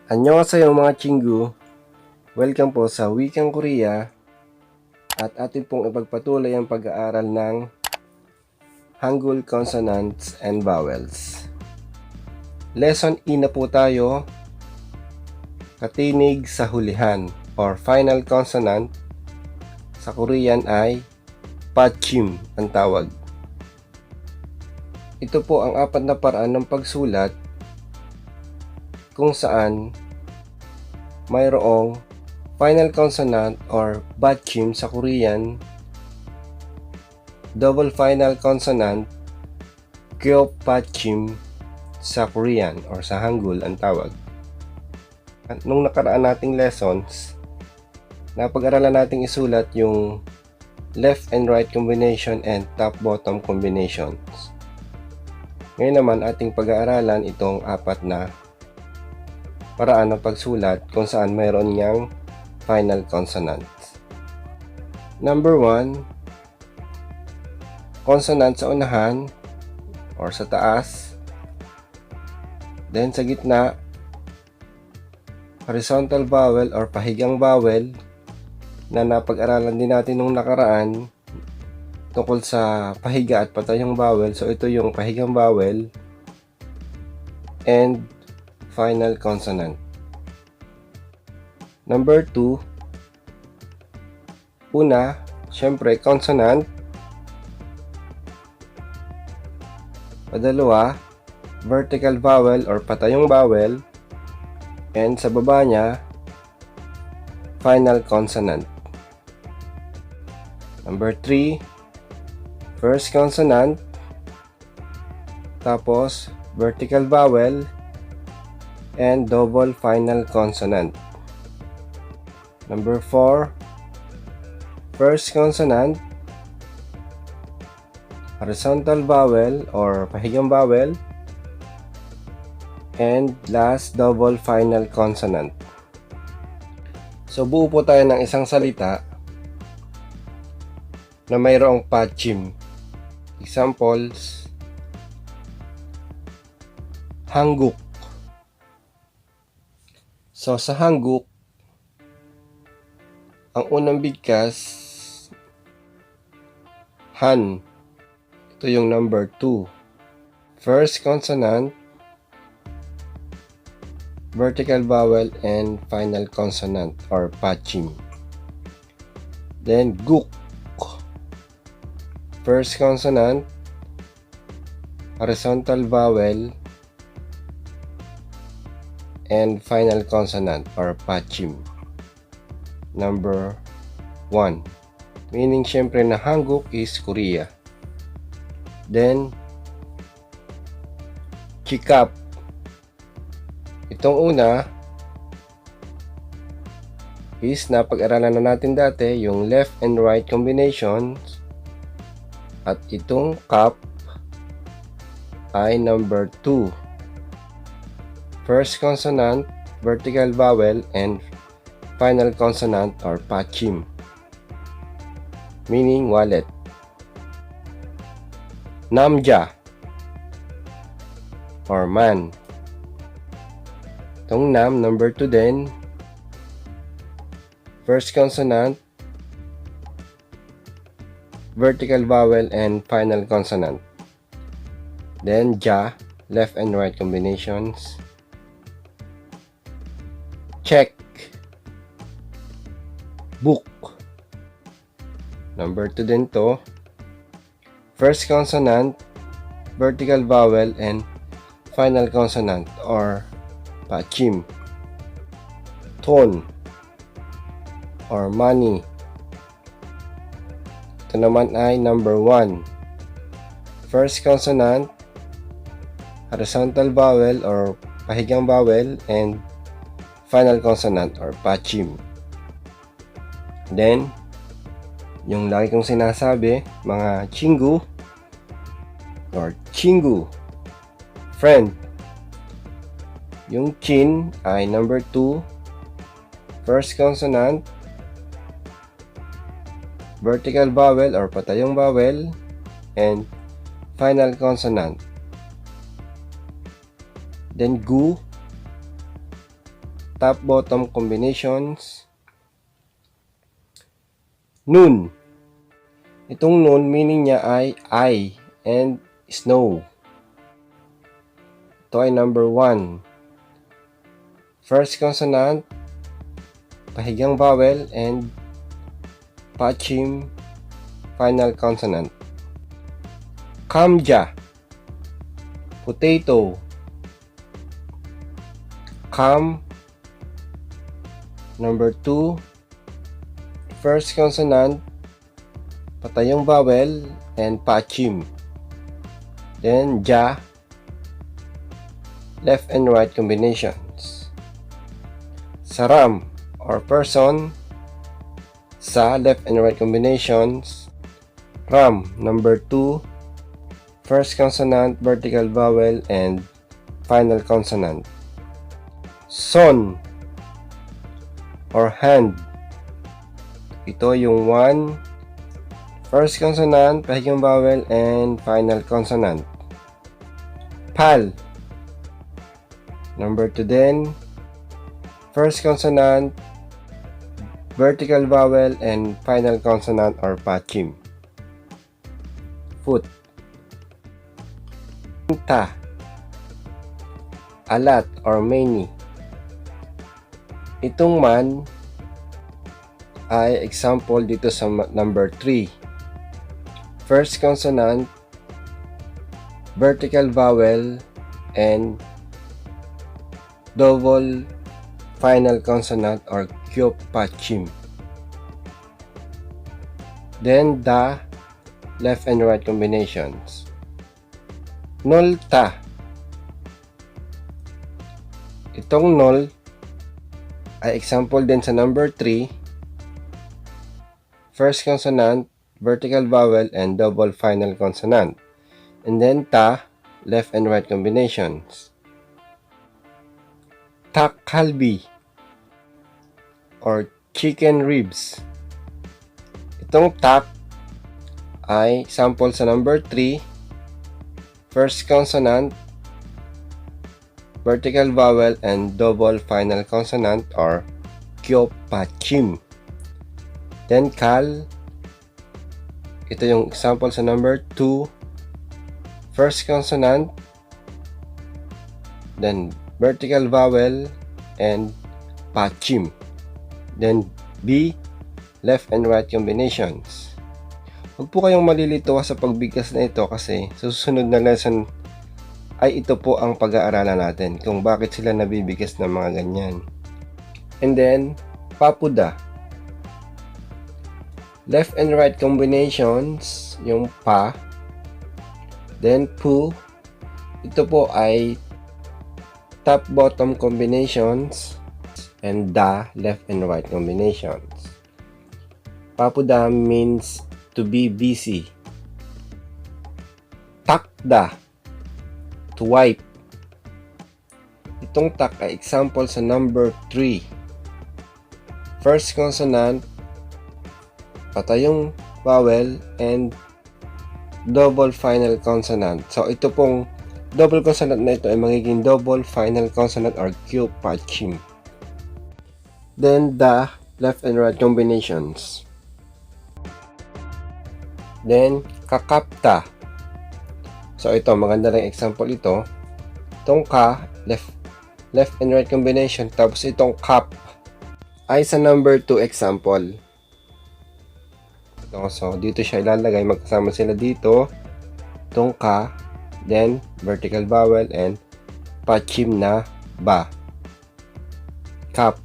Annyeonghaseyo mga Chingu! Welcome po sa Wikang Korea at atin pong ipagpatuloy ang pag-aaral ng Hangul Consonants and Vowels. Lesson E na po tayo, katinig sa hulihan or final consonant. Sa Korean ay Pachim ang tawag. Ito po ang apat na paraan ng pagsulat kung saan mayroong final consonant or Pachim sa Korean, double final consonant Kyo Pachim sa Korean or sa Hangul ang tawag. At nung nakaraan nating lessons, napag-aralan nating isulat yung left and right combination and top-bottom combinations. Ngayon naman ating pag-aaralan itong apat na paraan ng pagsulat kung saan mayroon niyang final consonants. Number 1, consonant sa unahan or sa taas. Then sa gitna, horizontal vowel or pahigang vowel na napag-aralan din natin nung nakaraan tungkol sa pahiga at patayong vowel. So ito yung pahigang vowel and final consonant. Number 2, una, syempre consonant. Padalawa, vertical vowel or patayong vowel, and sa baba niya, final consonant. Number 3, first consonant, tapos vertical vowel, and double final consonant. Number 4, first consonant, horizontal vowel or pahigang vowel, and last double final consonant. So buo po tayo ng isang salita na mayroong Pachim. Examples, Hangguk. So sa Hangguk, ang unang bigkas, Han. Ito yung number 2. First consonant, vertical vowel, and final consonant or Pachim. Then Guk. First consonant, horizontal vowel, and final consonant or Pachim. Number 1. Meaning syempre na Hangguk is Korea. Then Chikap. Itong una is napag-aralan na natin dati yung left and right combinations, at itong Kap ay number 2. First consonant, vertical vowel, and final consonant or Pachim. Meaning wallet. Namja or man. Itong Nam, number 2 din. First consonant, vertical vowel, and final consonant. Then Ja, left and right combinations. Check. Book. Number 2 din to. First consonant, vertical vowel, and final consonant or Pachim. Ton or money. Ito naman ay number 1. First consonant, horizontal vowel or pahigang vowel, and final consonant or Pachim. Then, yung lagi kong sinasabi, mga Chingu or Chingu, friend. Yung Chin ay number 2, first consonant, vertical vowel or patayong vowel, and final consonant. Then Gu, top-bottom combinations. Noon. Itong noon, meaning niya ay I and snow. Ito ay number 1. First consonant, pahigang vowel, and pachim, final consonant. Kamja. Potato. Kam. Number 2. First consonant, patayong vowel, and pachim. Then, ja, left and right combinations. Saram, or person, sa, left and right combinations. Ram, number 2, first consonant, vertical vowel, and final consonant. Son, or hand. Ito yung 1, first consonant, pahigang vowel, and final consonant. Pal. Number 2 din. First consonant, vertical vowel, and final consonant or pachim. Foot. Ta. A lot or many. Itong man ay example dito sa number 3. First consonant, vertical vowel, and double final consonant or kyopachim. Then the, left and right combinations. Nolta. Itong nol ay example din sa number 3. First consonant, vertical vowel, and double final consonant. And then ta, left and right combinations. Takhalbi or chicken ribs. Itong tak ay sample sa number 3. First consonant, vertical vowel, and double final consonant or kyopachim. Then kal, ito yung example sa number 2. First consonant, then vertical vowel, and pachim. Then B, left and right combinations. Huwag po kayong malilito sa pagbigkas na ito kasi sa susunod na lesson ay ito po ang pag-aaralan natin kung bakit sila nabibigkas ng mga ganyan. And then, papuda. Left and right combinations, yung pa. Then pu, ito po ay top-bottom combinations, and da, left and right combinations. Papuda means to be busy. Takda, to wipe. Itong tak ay example sa number 3. First consonant, patayong vowel, and double final consonant. So, ito pong double consonant na ito ay magiging double final consonant or kyopachim. Then, the left and right combinations. Then, kakapta. So, ito, maganda lang example ito. Itong ka, left and right combination. Tapos, itong kap ay sa number 2 example. So, dito siya ilalagay. Magkasama sila dito. Itong ka, then, vertical vowel, and pachim na ba. Kap.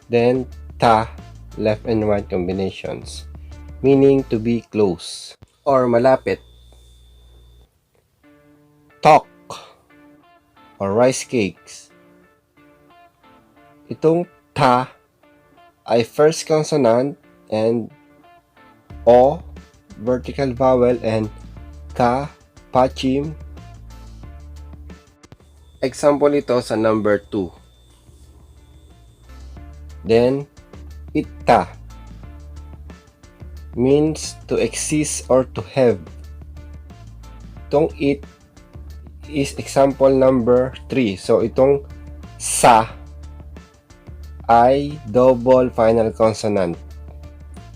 Then, ta, left and right combinations. Meaning to be close or malapit. Tok or rice cakes. Itong ta ay first consonant and o, vertical vowel, and ka, pachim. Example ito sa number 2. Then, itta means to exist or to have. Itong it is example number 3. So, itong sa ay double final consonant.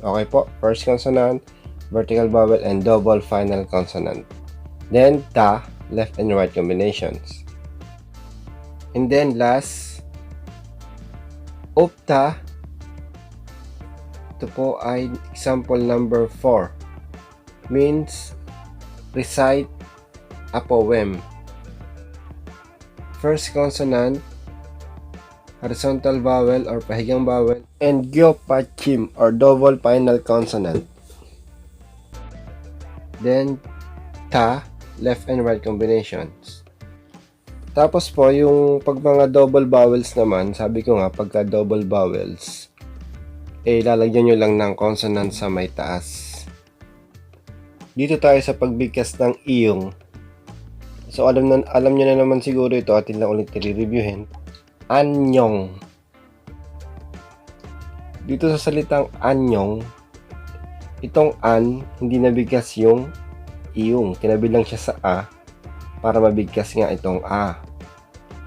Okay po, first consonant, vertical vowel, and double final consonant. Then ta, left and right combinations. And then last, opta. Ito po ay example number 4. Means recite a poem. First consonant, horizontal vowel or pahigang vowel, and gyopachim or double final consonant. Then ta, left and right combinations. Tapos po yung pag mga double vowels naman, sabi ko nga pagka double vowels, lalagyan nyo lang ng consonant sa may taas. Dito tayo sa pagbigkas ng iyong. So alam nyo na naman siguro ito, atin lang ulit i-reviewin. Anyong. Dito sa salitang anyong, itong an, hindi nabigkas yung iyong. Tinabi lang siya sa a para mabigkas nga itong a.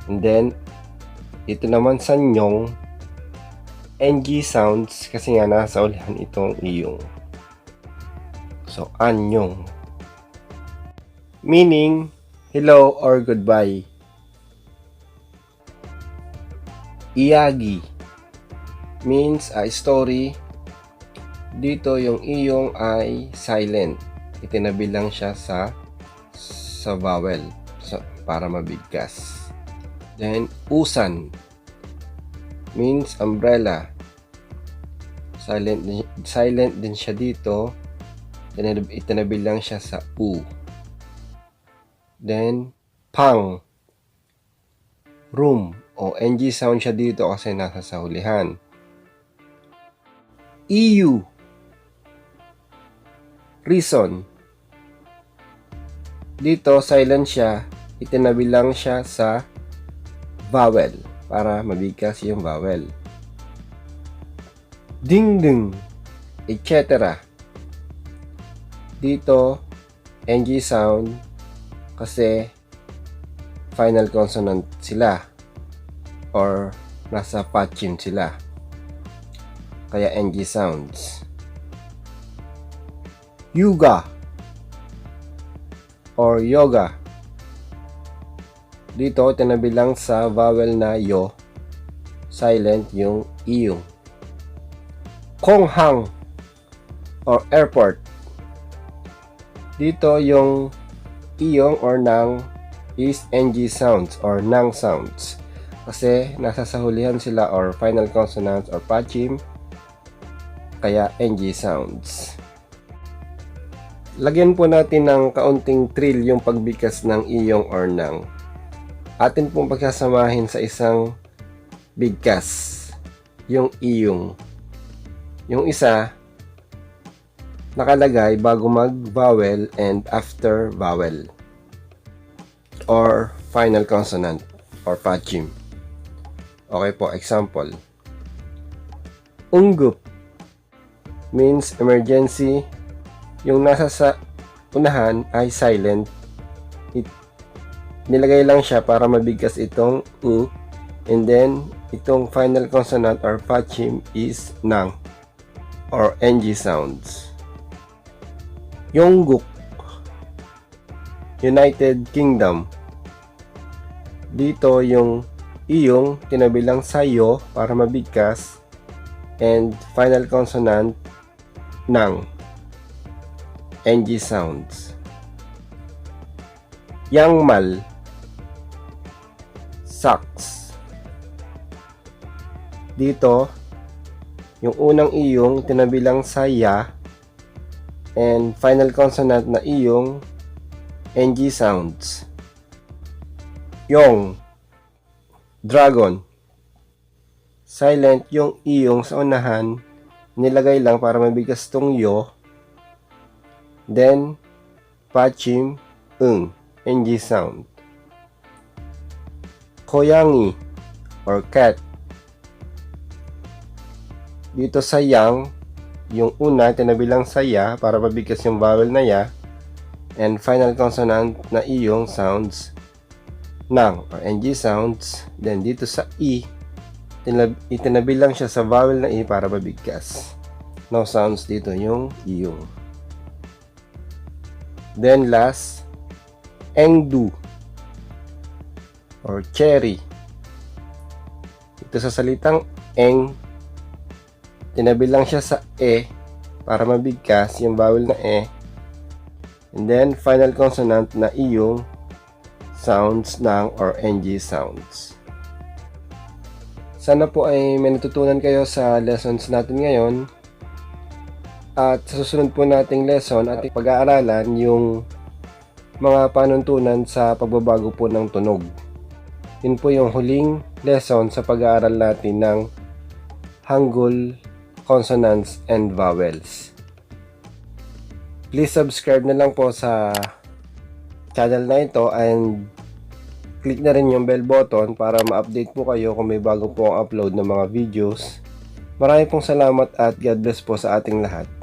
And then, ito naman sa nyong, ng sounds kasi nga nasa ulihan itong iyong. So, anyong. Meaning, hello or goodbye. Iyagi means a story. Dito yung iyong ay silent. Itinabi lang siya sa vowel para mabigkas. Then, usan means umbrella. Silent din siya dito. Itinabi lang siya sa u. Then, pang. Room. O ng sound siya dito kasi nasa sa hulihan. EU. Reason. Dito, silent siya. Itinabi lang siya sa vowel para mabigkas yung vowel. Ding-ding, etc. Dito, ng sound kasi final consonant sila or nasa pachim sila. Kaya ng sounds. Yuga or yoga. Dito, tinabi lang sa vowel na yo, silent yung iyong. Konghang or airport. Dito, yung iyong or nang is ng sounds or nang sounds. Kasi nasa sahulihan sila or final consonants or pachim, kaya ng sounds. Lagyan po natin ng kaunting trill yung pagbigkas ng iyong or nang. Atin pong pagsasamahin sa isang bigkas, yung iyong. Yung isa, nakalagay bago mag-vowel and after vowel or final consonant or pachim. Okay po, example. Unggup means emergency. Yung nasa sa unahan ay silent. Nilagay lang siya para mabigkas itong u. And then, itong final consonant or pachim is nang or ng sounds. Yongguk, United Kingdom. Dito yung iyong tinabi lang sa yo para mabigkas and final consonant nang ng sounds. Yangmal, sucks. Dito yung unang iyong tinabi lang sa ya and final consonant na iyong ng sounds. Yong, dragon. Silent yung iyong sa unahan, nilagay lang para mabigkas tong yo. Then, pachim, ng sound. Koyangi, or cat. Dito sa yang, yung una, tinabi lang sa ya para mabigkas yung vowel na ya. And final consonant na iyong sounds nang or ng sounds. Then dito sa i, itinabi lang siya sa vowel na E para mabigkas. No sounds dito yung iyong. Then last, engdu or cherry. Ito sa salitang eng, tinabi lang siya sa E para mabigkas yung vowel na E. And then final consonant na iyong sounds ng or ng sounds. Sana po ay may natutunan kayo sa lessons natin ngayon. At sa susunod po nating lesson at pag-aaralan yung mga panuntunan sa pagbabago po ng tunog. Yun po yung huling lesson sa pag-aaral natin ng Hangul consonants and vowels. Please subscribe na lang po sa channel na ito and click na rin yung bell button para ma-update po kayo kung may bago po ang upload ng mga videos. Maraming pong salamat at God bless po sa ating lahat.